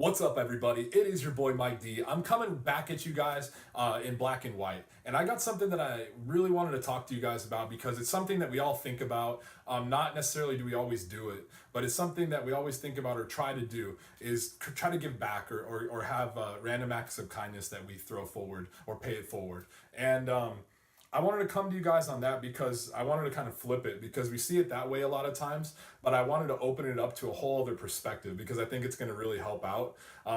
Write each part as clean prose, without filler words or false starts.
What's up, everybody? It is your boy Mike D. I'm coming back at you guys in black and white. And I got something that I really wanted to talk to you guys about because it's something that we all think about. Not necessarily do we always do it, but it's something that we always think about or try to do is try to give back or have random acts of kindness that we throw forward or pay it forward. And I wanted to come to you guys on that because I wanted to kind of flip it because we see it that way a lot of times, but I wanted to open it up to a whole other perspective because I think it's going to really help out.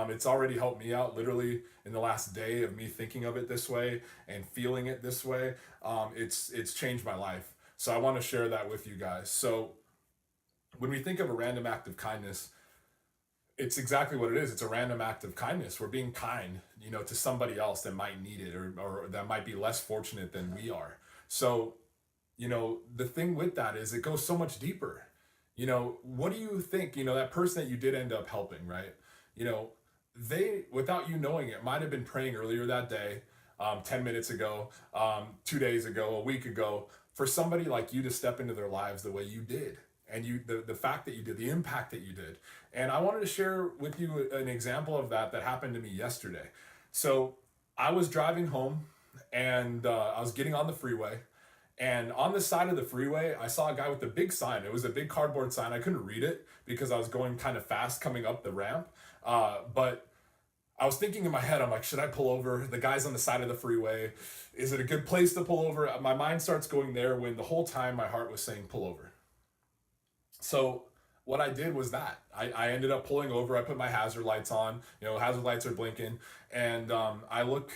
It's already helped me out literally in the last day of me thinking of it this way and feeling it this way. It's changed my life. So I want to share that with you guys. So when we think of a random act of kindness, it's exactly what it is. It's a random act of kindness. We're being kind, to somebody else that might need it or that might be less fortunate than we are. So, the thing with that is it goes so much deeper. What do you think, that person that you did end up helping, right? You know, they, without you knowing it, might have been praying earlier that day, 10 minutes ago, 2 days ago, a week ago, for somebody like you to step into their lives the way you did and the fact that you did, the impact that you did. And I wanted to share with you an example of that happened to me yesterday. So I was driving home and I was getting on the freeway, and on the side of the freeway I saw a guy with a big sign. It was a big cardboard sign. I couldn't read it because I was going kind of fast coming up the ramp, but I was thinking in my head, I'm like, should I pull over? The guy's on the side of the freeway. Is it a good place to pull over? My mind starts going there when the whole time my heart was saying pull over. So what I did was that I ended up pulling over. I put my hazard lights on. Hazard lights are blinking, and I look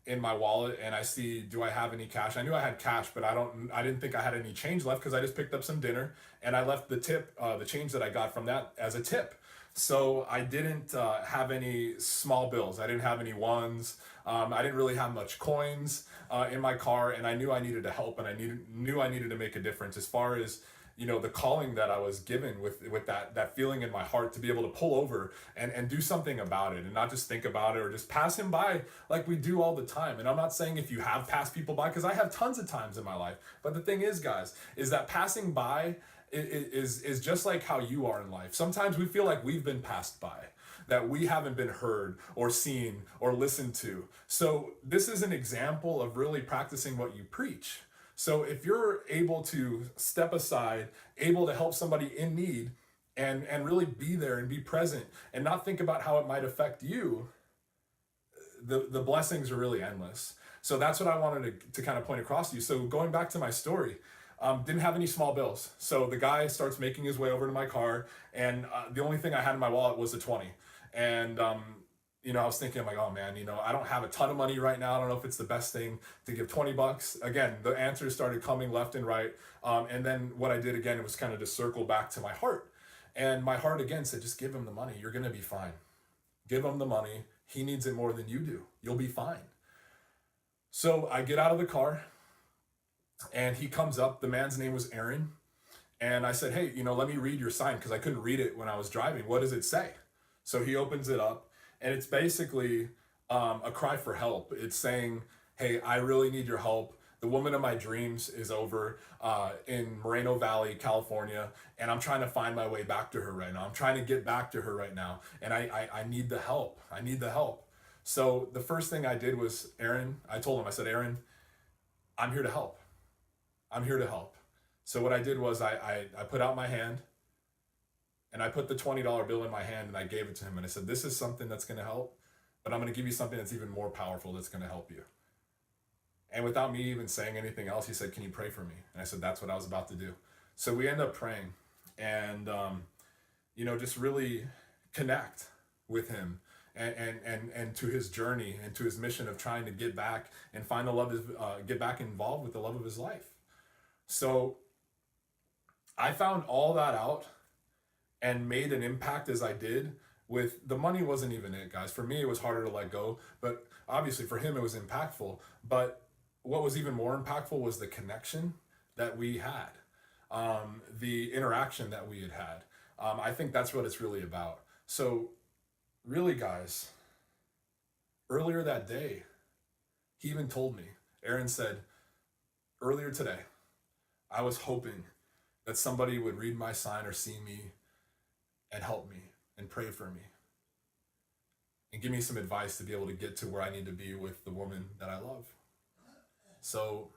in my wallet and I see, do I have any cash? I knew I had cash, but I didn't think I had any change left because I just picked up some dinner and I left the tip, the change that I got from that as a tip. So I didn't have any small bills. I didn't have any ones. I didn't really have much coins in my car, and I knew I needed to help, and knew I needed to make a difference as far as the calling that I was given with that feeling in my heart to be able to pull over and do something about it and not just think about it or just pass him by like we do all the time. And I'm not saying if you have passed people by, because I have tons of times in my life, but the thing is, guys, is that passing by is just like how you are in life. Sometimes we feel like we've been passed by, that we haven't been heard or seen or listened to. So this is an example of really practicing what you preach. So if you're able to step aside, able to help somebody in need, and really be there and be present and not think about how it might affect you, the blessings are really endless. So that's what I wanted to kind of point across to you. So going back to my story, didn't have any small bills. So the guy starts making his way over to my car, and the only thing I had in my wallet was a 20. And I was thinking, I'm like, oh man, I don't have a ton of money right now. I don't know if it's the best thing to give 20 bucks. Again, the answers started coming left and right. And then what I did again was kind of just circle back to my heart. And my heart again said, just give him the money. You're going to be fine. Give him the money. He needs it more than you do. You'll be fine. So I get out of the car and he comes up. The man's name was Aaron. And I said, hey, let me read your sign because I couldn't read it when I was driving. What does it say? So he opens it up. And it's basically a cry for help. It's saying, hey, I really need your help. The woman of my dreams is over in Moreno Valley, California, and I'm trying to find my way back to her right now. I'm trying to get back to her right now, and I need the help. I need the help. So the first thing I did was, I told him, I said, Aaron, I'm here to help. I'm here to help. So what I did was I put out my hand, and I put the $20 bill in my hand and I gave it to him. And I said, this is something that's going to help, but I'm going to give you something that's even more powerful that's going to help you. And without me even saying anything else, he said, can you pray for me? And I said, that's what I was about to do. So we end up praying and, just really connect with him and to his journey and to his mission of trying to get back and find the love, get back involved with the love of his life. So I found all that out and made an impact as I did. With the money wasn't even it, guys. For me, it was harder to let go, but obviously for him, it was impactful. But what was even more impactful was the connection that we had, the interaction that we had. I think that's what it's really about. So really, guys, earlier that day, he even told me, Aaron said, earlier today, I was hoping that somebody would read my sign or see me and help me and pray for me. and give me some advice to be able to get to where I need to be with the woman that I love. So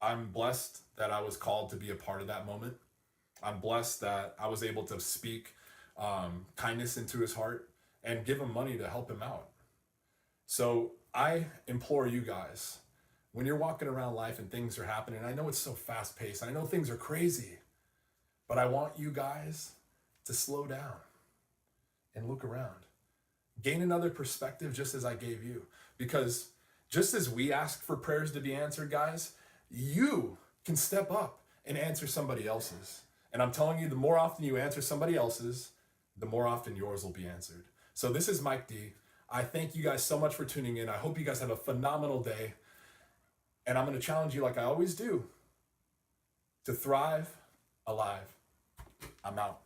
I'm blessed that I was called to be a part of that moment. I'm blessed that I was able to speak kindness into his heart and give him money to help him out. So I implore you guys, when you're walking around life and things are happening, I know it's so fast paced, I know things are crazy, but I want you guys to slow down and look around. Gain another perspective just as I gave you. Because just as we ask for prayers to be answered, guys, you can step up and answer somebody else's. And I'm telling you, the more often you answer somebody else's, the more often yours will be answered. So this is Mike D. I thank you guys so much for tuning in. I hope you guys have a phenomenal day. And I'm going to challenge you, like I always do, to thrive alive. I'm out.